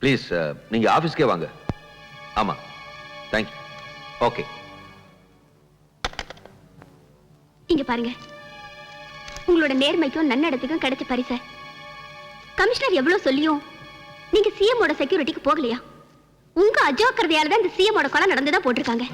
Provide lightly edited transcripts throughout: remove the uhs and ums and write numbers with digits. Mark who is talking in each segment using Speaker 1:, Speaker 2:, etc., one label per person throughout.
Speaker 1: Please நீங்க ஆபீஸ்க்கே வாங்க. ஆமா, தேங்க்யூ. ஓகே.
Speaker 2: இங்க பாருங்க, உங்களோட நேர்மைக்கும் நன்னடத்துக்கும் கிடைச்ச பரிசை கமிஷனர் எவ்வளவு சொல்லியும் நீங்க சிஎம்மோட செக்யூரிட்டிக்கு போகலையா? உங்க அஜாக்கிரதையால தான் இந்த சிஎம்மோட கொலை நடந்ததா போட்டிருக்காங்க.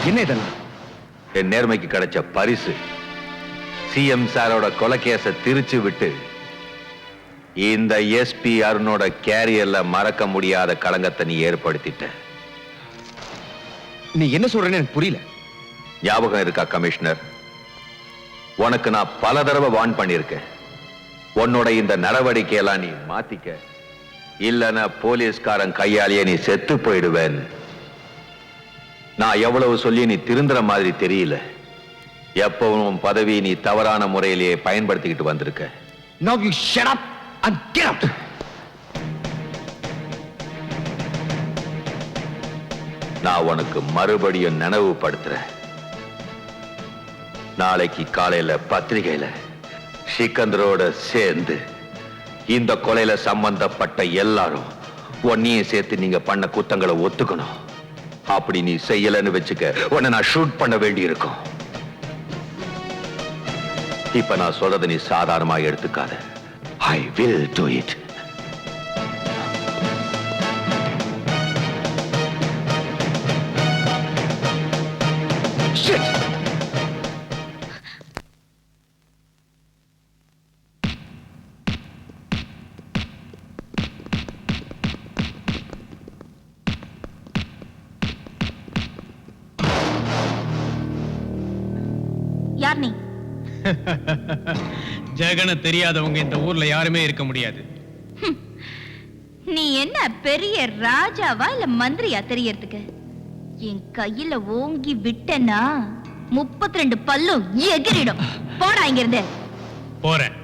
Speaker 1: என்ன இதெல்லாம்? என் நேர்மைக்கு கிடைச்ச பரிசு. சிஎம் சாரோட கொலைகேச திருச்சு விட்டு இந்த எஸ்பி அருணோட கேரியர்ல மறக்க முடியாத களங்கத்தை நீ ஏற்படுத்திட்ட.
Speaker 3: நீ என்ன சொல்றேன்னு எனக்கு புரியல.
Speaker 1: ஞாபகம் இருக்கா கமிஷனர்? உனக்கு நான் பல தடவை வார்ன் பண்ணியிருக்கேன். உன்னோட இந்த நடவடிக்கையெல்லாம் நீ மாத்திக்க, இல்லைன்னா போலீஸ்காரன் கையாலேயே நீ செத்து போயிடுவேன். நான் எவ்வளவு சொல்லி நீ திருந்துற மாதிரி தெரியல. எப்பவும் பதவி நீ தவறான முறையிலேயே பயன்படுத்திக்கிட்டு வந்திருக்க.
Speaker 3: Now you shut up and get out.
Speaker 1: நான் உனக்கு மறுபடியும் நினைவுபடுத்துறேன். நாளைக்கு காலையில பத்திரிகையில சிக்கந்தரோட சேர்ந்து இந்த கொலையில சம்பந்தப்பட்ட எல்லாரும் ஒன்னையும் சேர்த்து நீங்க பண்ண குத்தங்களை ஒத்துக்கணும். அப்படி நீ செய்யலன்னு வச்சுக்க, உன்னை நான் ஷூட் பண்ண வேண்டி இருக்கும். இப்ப நான் சொல்றதை நீ சாதாரணமா எடுத்துக்காத. I will do it. Shit!
Speaker 2: யார் நீ?
Speaker 4: ஜெகன தெரியாதவங்க இந்த ஊர்ல யாருமே இருக்க முடியாது.
Speaker 2: நீ என்ன பெரிய ராஜாவா இல்ல மந்திரியா தெரியறதுக்கு? என் கையில ஓங்கி விட்டனா 32 பல்லும் எகிரிடும். போடா இங்க இருந்து.
Speaker 4: போறேன்,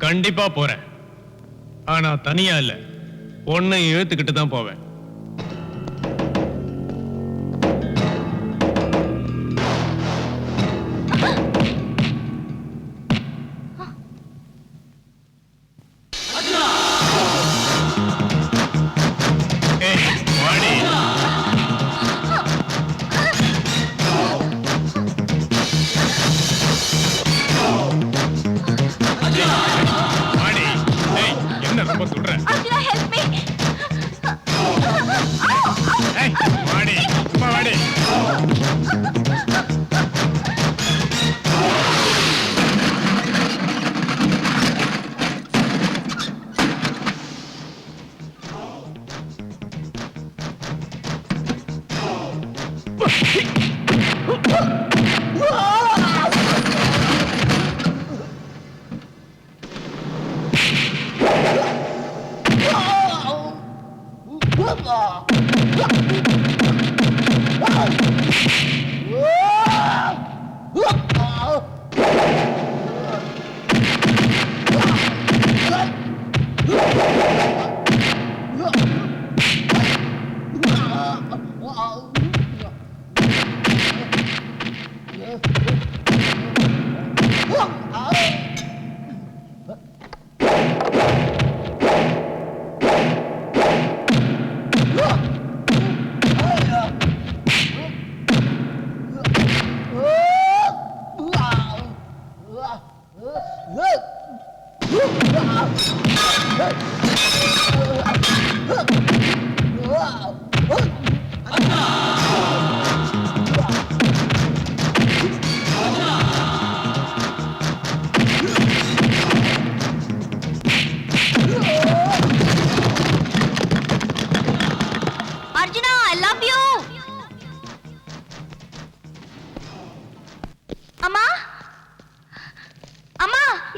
Speaker 4: கண்டிப்பா போறேன். ஆனா தனியா இல்ல, ஒன்னை இழுத்துக்கிட்டு தான் போவேன்.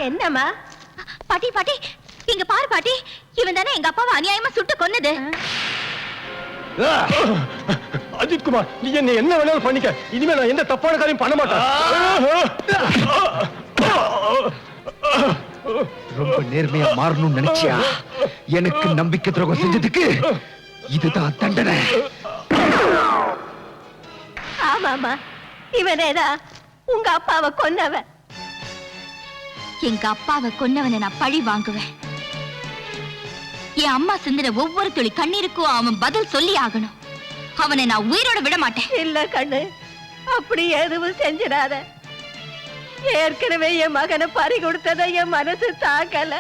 Speaker 2: என்னம்மா? பாட்டி பாட்டி இங்க பாரு பாட்டி, இவன் தானே எங்க அப்பாவை அநியாயமா சுட்டு கொன்னது.
Speaker 5: அஜித் குமார், நீ என்ன வேணாலும் பண்ணிக்க. இனிமே நான் எந்த தப்பான காரியம் பண்ண மாட்டேன்.
Speaker 3: ரொம்ப நேர்மையா மாறணும்னு நினைச்சியா? எனக்கு நம்பிக்கை துரோகம் செஞ்சதுக்கு இதுதான் தண்டனை.
Speaker 6: ஆமாமா, இவனேதான் உங்க அப்பாவை கொன்னவன்.
Speaker 2: எங்க அப்பாவை கொன்னவனை நான் பழி வாங்குவேன். என் அம்மா சிந்தின ஒவ்வொரு துளி கண்ணீருக்கும் அவன் பதில் சொல்லி ஆகணும். அவனை நான் உயிரோட விட மாட்டேன்.
Speaker 6: இல்ல கண்ணு, அப்படி எதுவும் செஞ்சிடாத. ஏற்கனவே என் மகனை பறி கொடுத்தத என் மனசு தாக்கல.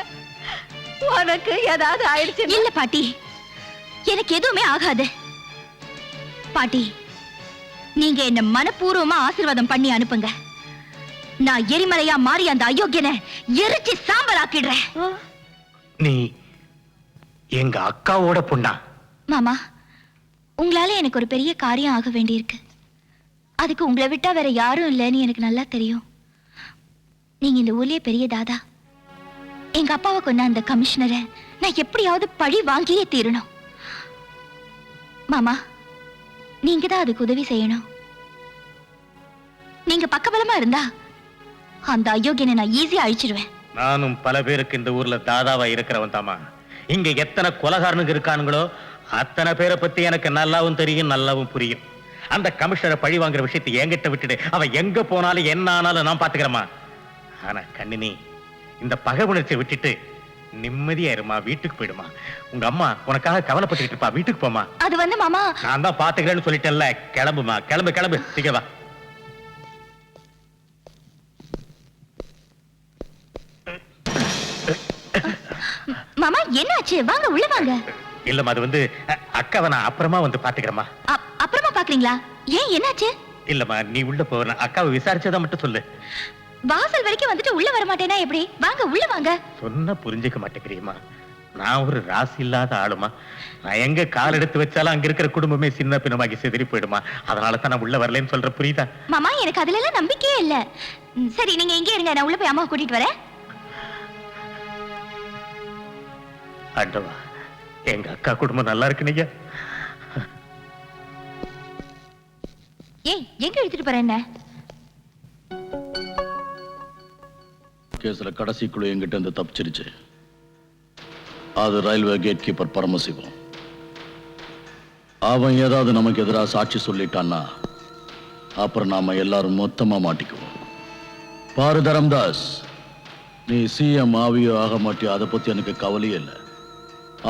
Speaker 6: உனக்கு ஏதாவது ஆயிடுச்சு?
Speaker 2: இல்ல பாட்டி, எனக்கு எதுவுமே ஆகாது. பாட்டி, நீங்க என்ன மனப்பூர்வமா ஆசீர்வாதம் பண்ணி அனுப்புங்க. நான் எரிமலையா மாறி அந்த அயோக்கியனை எரிச்சு சாம்பல் ஆக்கிடுறேன்.
Speaker 7: நீ எங்க அக்காவோட பொண்ணா?
Speaker 2: மாமா, உங்களால எனக்கு ஒரு பெரிய காரியம் ஆக வேண்டியிருக்கு. அதுக்கு உங்களை விட்டா வேற யாரும் இல்லைன்னு எனக்கு நல்லா தெரியும். நீங்க இந்த ஊர்லயே பெரிய தாதா. எங்க அப்பாவை கொன்ன அந்த கமிஷனரை நான் எப்படியாவது பழி வாங்கியே தீரணும். மாமா, நீங்க தான் அதுக்கு உதவி செய்யணும். நீங்க பக்கபலமா இருந்தா அந்த அயோக்கியனை நான் ஈஸியா அழிச்சிடுவேன்.
Speaker 7: நானும் பல பேருக்கு இந்த ஊர்ல தாதாவா இருக்கிறவன் தாமா. இங்க எத்தனை கொலகாரனுங்க இருக்கானுங்களோ அத்தனை பேரை பத்தி எனக்கு நல்லாவும் தெரியும், நல்லாவும் புரியும். அந்த கமிஷனரை பழி வாங்குற விஷயத்தை என்கிட்ட விட்டுடு. அவன் எங்க போனாலும் என்ன ஆனாலும் நான் பாத்துக்கிறேமா. ஆனா கண்ணினி, இந்த பகை உணர்ச்சியை விட்டுட்டு நிம்மதியா இருமா, வீட்டுக்கு போயிடுமா. உங்க அம்மா உனக்காக கவலைப்பட்டுக்கிட்டு இருப்பா. வீட்டுக்கு போமா.
Speaker 2: அது வந்து மாமா,
Speaker 7: நான் தான் பாத்துக்கிறேன்னு சொல்லிட்டேன்ல. கிளம்புமா, கிளம்பு கிளம்பு, சீக்கிரம் வா.
Speaker 2: மாமா என்னாச்சு? வாங்க உள்ள வாங்க.
Speaker 7: இல்லம்மா, அது வந்து அக்காவை நான் அப்புறமா வந்து பாத்துக்கிறேம்மா.
Speaker 2: அப்புறமா பாக்குறீங்களா? ஏன், என்னாச்சு?
Speaker 7: இல்லம்மா, நீ உள்ள போ. நான் அக்காவை விசாரிச்சதா மட்டும் சொல்லு.
Speaker 2: வாசல் வரைக்கும் வந்துட்டு உள்ள வர மாட்டேனா எப்படி? வாங்க உள்ள வாங்க.
Speaker 7: சொன்னா புரிஞ்சுக்க மாட்டேங்கிறியம்மா. நான் ஒரு ராசி இல்லாத ஆளுமா. நான் எங்க கால் எடுத்து வச்சாலும் அங்க இருக்கிற குடும்பமே சின்ன பின்னமாகி சிதறி போயிடுமா. அதனால தான் நான் உள்ள வரலன்னு சொல்ற, புரியுதா?
Speaker 2: மாமா, எனக்கு அதுல எல்லாம் நம்பிக்கையே இல்ல. சரி, நீங்க எங்கே இருங்க, நான் உள்ள போய் அம்மாவை கூட்டிட்டு வரேன்.
Speaker 7: ஆண்டவா, எங்க அக்கா குடும்பம் நல்லா இருக்குனீங்க.
Speaker 2: ஏய், எங்க எடுத்துட்டு போற? என்ன
Speaker 8: கேஸ்ல கடைசி குழு எங்கிட்ட இருந்து தப்பிச்சிருச்சு. அது ரயில்வே கேட் கீப்பர் பரமசிவம். அவன் ஏதாவது நமக்கு எதிராக சாட்சி சொல்லிட்டான்னா அப்புறம் நாம எல்லாரும் மொத்தமா மாட்டிக்குவோம். பாரு தரம்தாஸ், நீ சிஎம் ஆவியோ ஆக மாட்டியோ அதை பத்தி எனக்கு கவலையே இல்லை.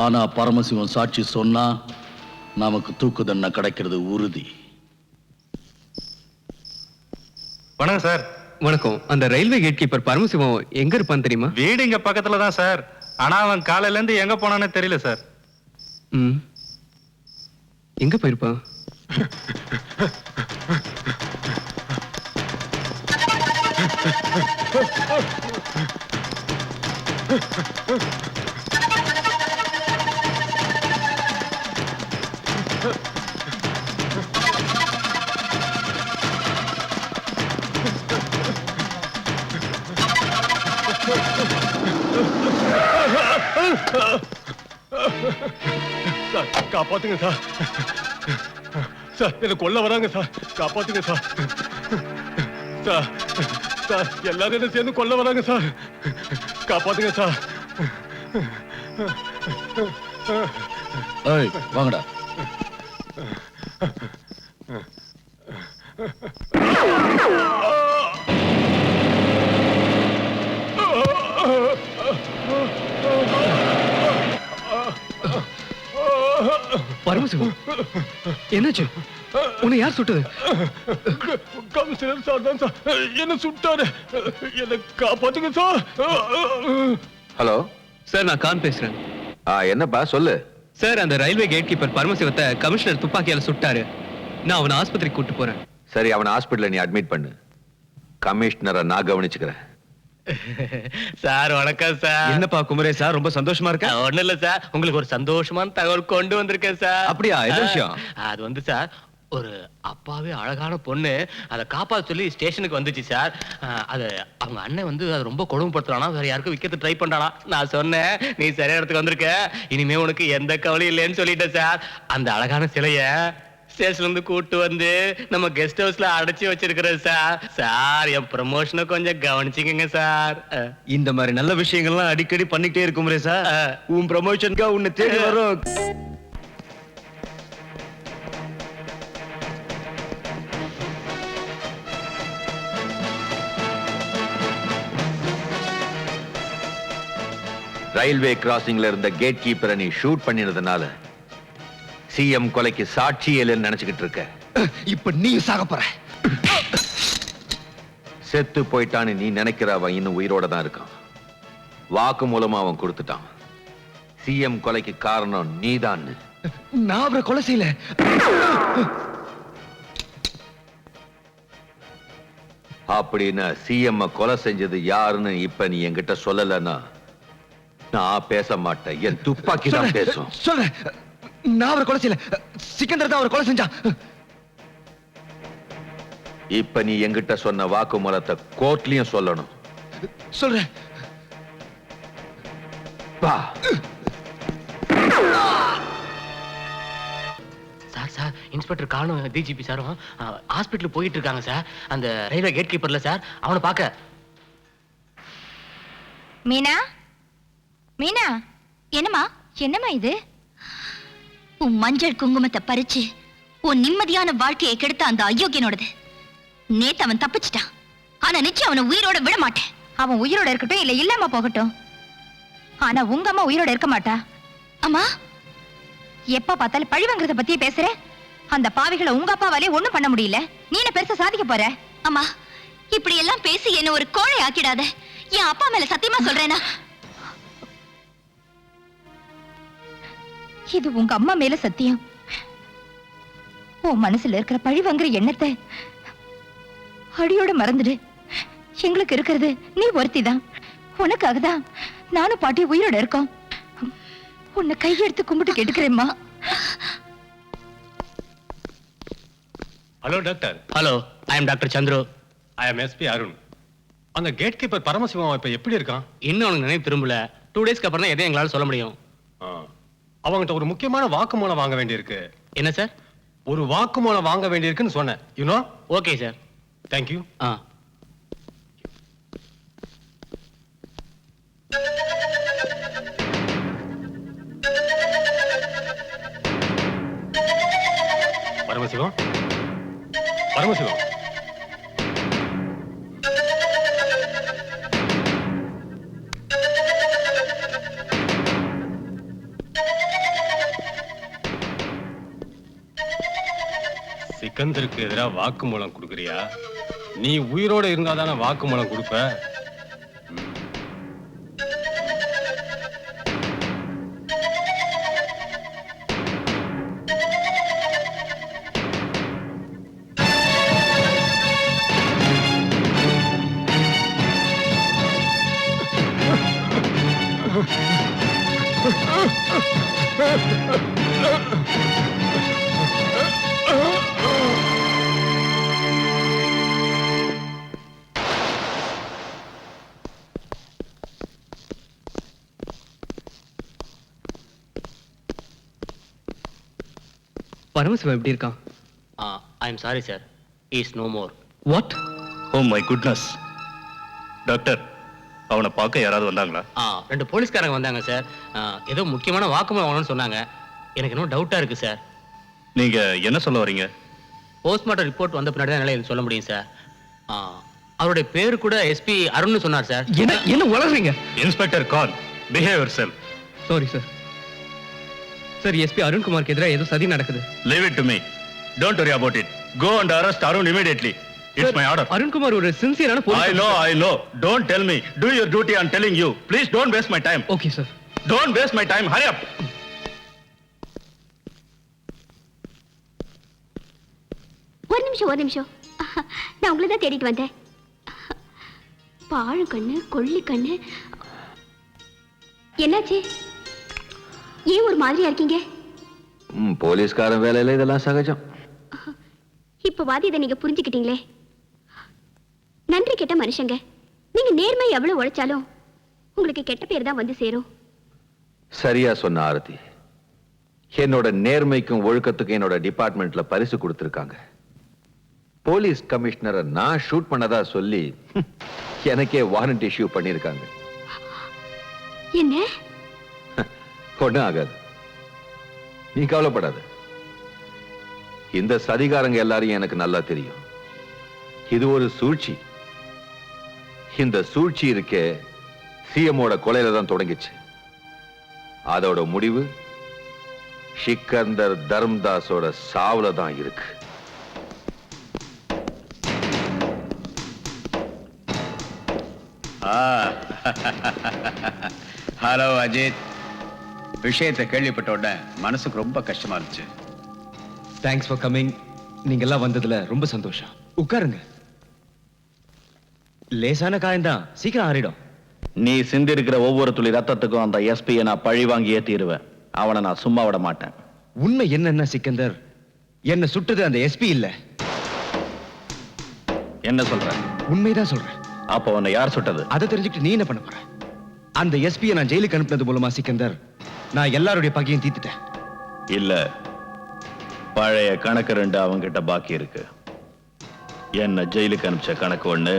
Speaker 8: ஆனா பரமசிவம் சாட்சி சொன்னா நமக்கு தூக்கு தண்டனை கிடைக்கிறது உறுதி.
Speaker 9: வணக்கம் சார்.
Speaker 10: வணக்கம். அந்த ரயில்வே கேட் கீப்பர் பரமசிவம் எங்க இருப்பான்னு தெரியுமா?
Speaker 9: வீடு இங்க பக்கத்துல தான் சார். ஆனா அவன் காலையில இருந்து எங்க போனான்னு தெரியல சார்.
Speaker 10: எங்க போயிருப்பான்?
Speaker 5: சார், காப்பாத்துங்க சார். சார், என்ன கொல்ல வராங்க சார். காப்பாத்துங்க சார். சார், சார், எல்லாரும் என்ன சேர்ந்து கொல்ல வராங்க சார். காப்பாத்துங்க சார்.
Speaker 8: ஏய், வாங்கடா.
Speaker 10: பரமசிவம், என்னாச்சு? உன்னை யார் சுட்டது?
Speaker 5: கமிஷனர் சார் தான் சார் என்ன சுட்டாரு. என்ன காப்பாத்துங்க சார்.
Speaker 1: ஹலோ
Speaker 10: சார், நான் கான் பேசுறேன்.
Speaker 1: என்னப்பா சொல்லு.
Speaker 10: சார், அந்த ரயில்வே கேட் கீப்பர் பரமசிவத்தை கமிஷனர் துப்பாக்கியால சுட்டாரு. நான் அவனை ஆஸ்பத்திரிக்கு கூட்டு போறேன்.
Speaker 1: சரி, அவனை ஹாஸ்பிட்டல்ல நீ அட்மிட் பண்ணு. கமிஷனரை நான் கவனிச்சுக்கிறேன்.
Speaker 7: சார் வணக்கம் சார்.
Speaker 10: என்னப்பா குமரே சார், ரொம்ப சந்தோஷமா இருக்க?
Speaker 7: ஒண்ணு இல்ல சார், உங்களுக்கு ஒரு சந்தோஷமான தகவல் கொண்டு வந்திருக்கேன் சார்.
Speaker 10: அப்படியா? என்ன விஷயம்?
Speaker 7: அது வந்து சார், ஒரு அப்பாவே அழகான பொண்ணு அதை காப்பாற்ற சொல்லி ஸ்டேஷனுக்கு வந்துச்சு சார். அது அவங்க அண்ணன் வந்து அது ரொம்ப கொடுமைப்படுத்துறானா, வேற யாருக்கும் விற்கிறது ட்ரை பண்றானா. நான் சொன்னேன், நீ சரியான இடத்துக்கு வந்திருக்க, இனிமே உனக்கு எந்த கவலையும் இல்லைன்னு சொல்லிட்டேன் சார். அந்த அழகான சிலைய ஸ்டேஷன்ல இருந்து கூட்டு வந்து நம்ம கெஸ்ட் ஹவுஸ்ல அடைச்சி வச்சிருக்கிறேன் சார். சார் என் ப்ரமோஷனை கொஞ்சம் கவனிச்சுக்கங்க சார்.
Speaker 3: இந்த மாதிரி நல்ல விஷயங்கள்லாம் அடிக்கடி பண்ணிட்டே இருக்கும் சார். உன் ப்ரமோஷனுக்கா உன்னை தேடி வரும்.
Speaker 1: ரயில்வே கிராசிங்ல இருந்த கேட் கீப்பரை நீ ஷூட் பண்ணினதுனால சிஎம் கொலைக்கு சாட்சி இல்லைன்னு நினைச்சுக்கிட்டு இருக்க.
Speaker 3: இப்ப நீ சாக போற.
Speaker 1: செத்து போயிட்டான்னு நீ நினைக்கிற அவன் இன்னும் உயிரோட தான் இருக்கான். வாக்கு மூலமா அவன் கொடுத்துட்டான். சிஎம் கொலைக்கு காரணம் நீதான்.
Speaker 3: நான் அவரை கொலை செய்யல.
Speaker 1: அப்படின்னா சிஎம் கொலை செஞ்சது யாருன்னு இப்ப நீ என்கிட்ட சொல்லலன்னா நான் பேச மாட்டேன். என் துப்பாக்கி தான் பேசும்.
Speaker 3: சொல்ல, நான் அவரை கொலை செய்யல. சிக்கந்தர் தான் அவரை கொலை செஞ்சான்.
Speaker 1: இப்ப நீ என்கிட்ட சொன்ன வாக்குமூலத்தை கோர்ட்லயும் சொல்லணும்.
Speaker 3: சொல்றேன்.
Speaker 1: வா.
Speaker 7: சார் சார் இன்ஸ்பெக்டர் காணும் டிஜிபி சாரும் ஹாஸ்பிட்டல் போயிட்டு இருக்காங்க சார். அந்த ரயில்வே கேட் கீப்பர்ல சார் அவனை பார்க்க.
Speaker 2: மீனா, மீனா, என்னம்மா என்னம்மா இது? உன் மஞ்சள் குங்குமத்தை பறிச்சு உன் நிம்மதியான வாழ்க்கையை கெடுத்த அந்த அயோக்கியனோடது. நேத்து அவன் தப்பிச்சிட்டான். ஆனா நிச்சயம் அவனை உயிரோட விட மாட்டேன். அவன் உயிரோட இருக்கட்டும் இல்ல இல்லாம போகட்டும். ஆனா உங்க அம்மா உயிரோட இருக்க மாட்டா. அம்மா, எப்ப பார்த்தாலும் பழி வாங்குறத பத்தியே பேசுற. அந்த பாவிகளை உங்க அப்பாவாலே ஒண்ணும் பண்ண முடியல. நீ என்ன பெருசா சாதிக்க போற? அம்மா, இப்படி எல்லாம் பேசி என்ன ஒரு கோழை ஆக்கிடாத. என் அப்பா மேல சத்தியமா சொல்றேனா? இது உங்க அம்மா மேல சத்தியம். உன் மனசுல இருக்கிற பழி வாங்குற எண்ணத்தை அடியோட மறந்துடு. எங்களுக்கு இருக்கிறது நீ ஒருத்திதான். உனக்காக தான் நானும் பாட்டி உயிரோட இருக்கோம். உன்னை கையெடுத்து கும்பிட்டு கேட்டுக்கிறேம்மா.
Speaker 5: Hello doctor.
Speaker 7: Hello, I am doctor Chandru.
Speaker 5: I am SP Arun. அந்த கேட் கீப்பர் பரமசிவம் இப்ப எப்படி இருக்கான்?
Speaker 7: இன்னும் அவனுக்கு நினைவு திரும்பல. 2 டேஸ்க்கு அப்புறம் தான் எதையும் எங்களால சொல்ல முடியும்.
Speaker 5: அவங்ககிட்ட ஒரு முக்கியமான வாக்குமூலம் வாங்க வேண்டியிருக்கு.
Speaker 7: என்ன சார்?
Speaker 5: ஒரு வாக்குமூலம் வாங்க வேண்டியிருக்குன்னு சொன்னேன். You know?
Speaker 7: Okay sir.
Speaker 5: Thank you. Paramasivam, Paramasivam, சிக்கந்தருக்கு எதிராக வாக்குமூலம் கொடுக்குறியா? நீ உயிரோட இருந்தாதானே வாக்குமூலம் கொடுப்ப.
Speaker 10: பரமசிவம் எப்படி இருக்கான்?
Speaker 7: I am sorry sir, is no more.
Speaker 10: What?
Speaker 9: Oh my goodness. Doctor, அவனை பார்க்க யாராவது வந்தாங்களா?
Speaker 7: 2 போலீஸ்காரங்க வந்தாங்க சார். ஏதோ முக்கியமான வாக்குமூலம் வாங்கணும்னு சொன்னாங்க. எனக்கு இன்னும் டவுட்டா இருக்கு சார்.
Speaker 9: நீங்க என்ன சொல்ல வரீங்க?
Speaker 7: போஸ்ட்மார்ட்டம் ரிப்போர்ட் வந்த பின்னாடி தான் என்னால சொல்ல முடியும் சார். அவருடைய பேரு கூட எஸ்பி அருண்னு சொன்னார் சார்.
Speaker 10: என்ன வளர்றீங்க?
Speaker 9: Inspector Khan, behave yourself.
Speaker 10: Sorry sir. Sir, SP அருண்குமாருக்கு எதிராக ஏதோ சதி நடக்குது.
Speaker 9: Leave it to me. Don't worry about it. Go and arrest Arun immediately. It's my order.
Speaker 10: Arunkumar ஒரு சின்சியரான police.
Speaker 9: I know. Don't tell me. Do your duty. I'm telling you. Please don't waste my time.
Speaker 10: Okay sir.
Speaker 9: Don't waste my time. Hurry up.
Speaker 2: ஒரு நிமிஷம். நான் உங்களை தான் தேடிட்டு வந்தேன். பாழு கண்ணு, கொள்ளி கண்ணு, என்னாச்சு? ஏன் ஒரு மாதிரியா இருக்கீங்க?
Speaker 1: போலீஸ்காரன் வேலையில இதெல்லாம் சகஜம்.
Speaker 2: இப்ப வாதி இதை நீங்க புரிஞ்சுக்கிட்டீங்களே. நன்றி கெட்ட மனுஷங்க. நீங்க நேர்மை எவ்வளவு உழைச்சாலும் உங்களுக்கு கெட்ட பேர் தான் வந்து சேரும்.
Speaker 1: சரியா சொன்ன ஆரதி. என்னோட நேர்மைக்கும் ஒழுக்கத்துக்கும் என்னோட டிபார்ட்மெண்ட்ல பரிசு கொடுத்திருக்காங்க. போலீஸ் கமிஷனரை நான் ஷூட் பண்ணதா சொல்லி எனக்கே வாரண்ட் இஷ்யூ பண்ணிருக்காங்க.
Speaker 2: என்ன?
Speaker 1: ஒண்ணும் ஆகாது, நீ கவலைப்படாத. இந்த சதிகாரங்க எல்லாரையும் எனக்கு நல்லா தெரியும். இது ஒரு சூழ்ச்சி. இந்த சூழ்ச்சி இருக்கே சிஎம்மோட கொலையில தான் தொடங்கிச்சு. அதோட முடிவு சிக்கந்தர் தர்மதாஸோட சாவுல தான் இருக்கு.
Speaker 11: ஹலோ அஜித், விஷயத்தை கேள்விப்பட்ட உடனே மனசுக்கு ரொம்ப கஷ்டமா இருந்துச்சு.
Speaker 3: Thanks for coming. நீங்க எல்லாம் வந்ததுல ரொம்ப சந்தோஷம். உட்காருங்க. லேசான காயம்தான், சீக்கிரம் ஆறிடும்.
Speaker 8: நீ சிந்திருக்கிற ஒவ்வொரு துளி ரத்தத்துக்கும் அந்த எஸ்பியை நான் பழி வாங்கியே தீருவேன். அவனை நான் சும்மா விட மாட்டேன்.
Speaker 3: உண்மை என்னன்னா சிக்கந்தர், என்ன சுட்டது அந்த எஸ்பி இல்ல.
Speaker 8: என்ன சொல்ற?
Speaker 3: உண்மைதான் சொல்றேன்.
Speaker 8: அப்ப உன்னை யார் சுட்டது?
Speaker 3: அதை தெரிஞ்சுக்கிட்டு நீ என்ன பண்ண போற? அந்த எஸ்பியை நான் ஜெயிலுக்கு அனுப்புனது மூலமா சிக்கந்தர் நான் எல்லாருடைய பகையும் தீர்த்துட்டேன்.
Speaker 8: இல்ல, பழைய கணக்கு 2 அவங்கிட்ட பாக்கி இருக்கு. என்ன ஜெயிலுக்கு அனுப்பிச்ச கணக்கு ஒண்ணு,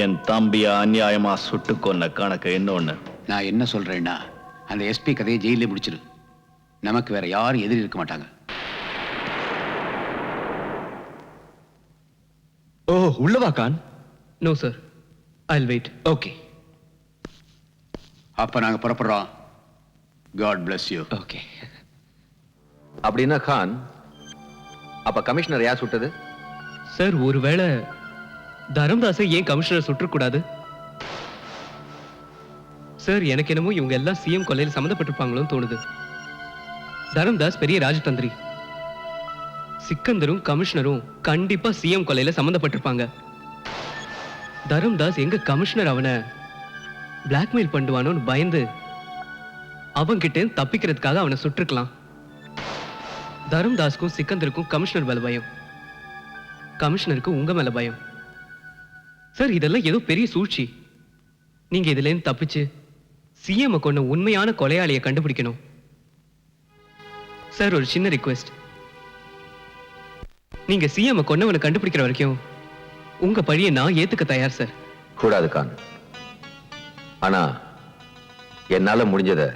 Speaker 8: என் தம்பிய அநியாயமா சுட்டு கொன்ன கணக்கு இன்னொன்னு.
Speaker 11: நான் என்ன சொல்றேன்னா, அந்த எஸ்பி கதையை ஜெயிலே முடிச்சிரு. நமக்கு வேற யாரும் எதிரி இருக்க மாட்டாங்க.
Speaker 3: ஓ, உள்ளவா Khan?
Speaker 10: No sir, I'll wait.
Speaker 3: Okay
Speaker 11: அப்ப நாங்க புறப்படுறோம். God bless you.
Speaker 3: ஓகே.
Speaker 1: அப்படின்னா கான், அப்ப கமிஷனர் யார் சுட்டது?
Speaker 10: சார், ஒருவேளை தர்மதாஸை ஏன் கமிஷனர் சுற்றக்கூடாது? சார், எனக்கு என்னமோ இவங்க எல்லாம் சிஎம் கொலையில் சம்மந்தப்பட்டிருப்பாங்களோன்னு தோணுது. தர்மதாஸ் பெரிய ராஜதந்திரி. சிக்கந்தரும் கமிஷனரும் கண்டிப்பா சிஎம் கொலையில சம்மந்தப்பட்டிருப்பாங்க. தர்மதாஸ் எங்க கமிஷனர் அவனை பிளாக்மெயில் பண்ணுவானோன்னு பயந்து அவன்கிட்ட தப்பிக்கிறதுக்காக அவனை சுட்டிருக்கலாம். தர்மதாஸ்க்கும் சிக்கந்தருக்கும் கமிஷனர் மேல பயம், கமிஷனருக்கு உங்க மேல பயம். சார், இதெல்லாம் ஏதோ பெரிய சூழ்ச்சி. நீங்க இதுல இருந்து தப்பிச்சு சிஎம் கொண்ட உண்மையான கொலையாளியை கண்டுபிடிக்கணும். சார், ஒரு சின்ன ரிக்வெஸ்ட். நீங்க சிஎம் கொன்னவனை கண்டுபிடிக்கிற வரைக்கும் உங்க பழியை நான் ஏத்துக்க தயார் சார்.
Speaker 1: கூடாது கான். ஆனா என்னால முடிஞ்சதை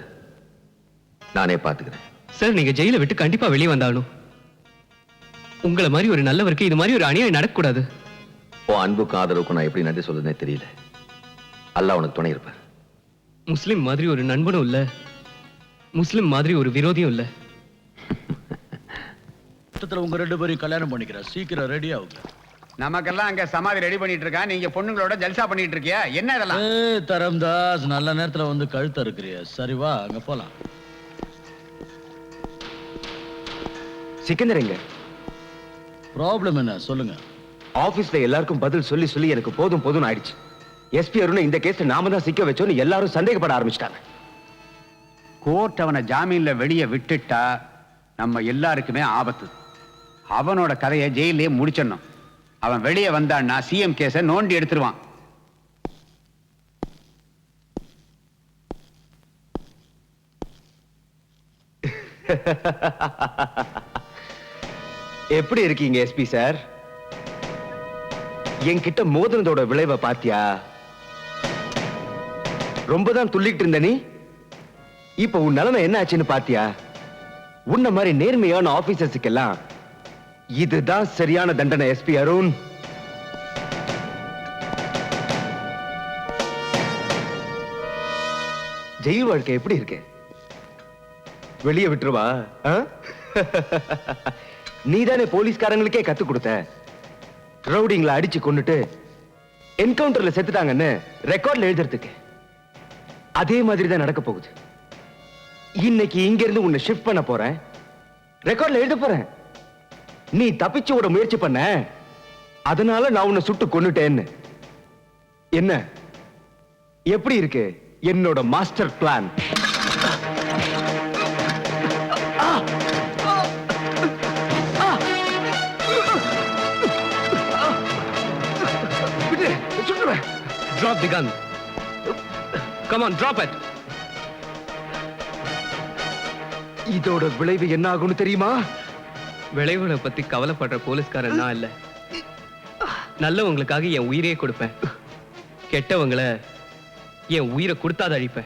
Speaker 1: நானே பாத்துக்கிறேன்.
Speaker 10: சார், நீங்க ஜெயிலை விட்டு கண்டிப்பா வெளியே வந்தாலும் உங்களை மாதிரி ஒரு நல்லவருக்கு இது மாதிரி ஒரு அநியாயம் நடக்கக்கூடாது.
Speaker 1: உன் அன்புக்கும் ஆதரவுக்கும் நான் எப்படி நன்றி சொல்றதுனே தெரியல. அல்லாஹ் உனக்கு துணை இருப்பார்.
Speaker 10: முஸ்லிம் மாதிரி ஒரு நண்பனும் இல்ல, முஸ்லிம் மாதிரி ஒரு விரோதியும் இல்ல.
Speaker 8: உங்க 2 பேரையும் கல்யாணம் பண்ணிக்கிறேன். சீக்கிரம் ரெடி ஆகுங்க.
Speaker 11: நமக்கெல்லாம் அங்க சமாதி ரெடி பண்ணிட்டு இருக்கா, நீங்க பொண்ணுங்களோட ஜல்சா பண்ணிட்டு இருக்கியா? என்ன இதெல்லாம்?
Speaker 8: தரம்தாஸ், நல்ல நேரத்துல வந்து கழுத்த இருக்கிறிய. சரி வா, அங்க போலாம்.
Speaker 3: சிக்கந்தர் எங்க?
Speaker 8: ப்ராப்ளம் என்ன சொல்லுங்க.
Speaker 3: ஆபீஸ்ல எல்லாருக்கும் பதில் சொல்லி சொல்லி எனக்கு போதும் போதும் ஆயிடுச்சு. எஸ்பி அருண் இந்த கேஸ் நாம தான் சிக்க வச்சோன்னு எல்லாரும் சந்தேகப்பட ஆரம்பிச்சிட்டாங்க.
Speaker 11: கோர்ட் அவனை ஜாமீன்ல வெளியே விட்டுட்டா நம்ம எல்லாருக்குமே ஆபத்து. அவனோட கதையை ஜெயிலே முடிச்சிடணும். அவன் வெளியே வந்தான்னா சிஎம் கேஸை நோண்டி எடுத்துருவான்.
Speaker 3: எப்படி இருக்கீங்க எஸ்பி சார்? என்கிட்ட மோதினதோட விளைவை பாத்தியா? ரொம்பதான் துள்ளிட்டு இருந்த நீ. இப்ப உன் நிலைமை என்ன ஆச்சுன்னு பாத்தியா? உன்ன மாதிரி நேர்மையான ஆபீசர்ஸுக்கெல்லாம் இதுதான் சரியான தண்டனை எஸ்பி அருண். ஜெயில் வாழ்க்கை எப்படி இருக்கு? வெளியே விட்டுருவா? நீதானே போலீஸ்காரங்களுக்கே கத்து கொடுத்த. ரவுடிங்களை அடிச்சு கொண்டுட்டு என்கவுண்டர்ல செத்துட்டாங்கன்னு ரெக்கார்ட்ல எழுதுறதுக்கு. அதே மாதிரி தான் நடக்க போகுது. இன்னைக்கு இங்க இருந்து உன்னை ஷிஃப்ட் பண்ண போறேன், ரெக்கார்ட்ல எழுத போறேன். நீ தப்பிச்சு ஓட முயற்சி பண்ண, அதனால நான் உன்னை சுட்டு கொன்னுட்டேன்னு. என்ன எப்படி இருக்கு என்னோட master plan?
Speaker 10: Drop the gun. Come on, drop it.
Speaker 3: இதோட விளைவு என்ன ஆகும்னு தெரியுமா?
Speaker 10: விளைவுகளை பத்தி கவலைப்படுற போலீஸ்காரன் நான் இல்ல. நல்லவங்களுக்காக என் உயிரையே கொடுப்பேன், கெட்டவங்களை என் உயிரை கொடுத்தாத அழிப்பேன்.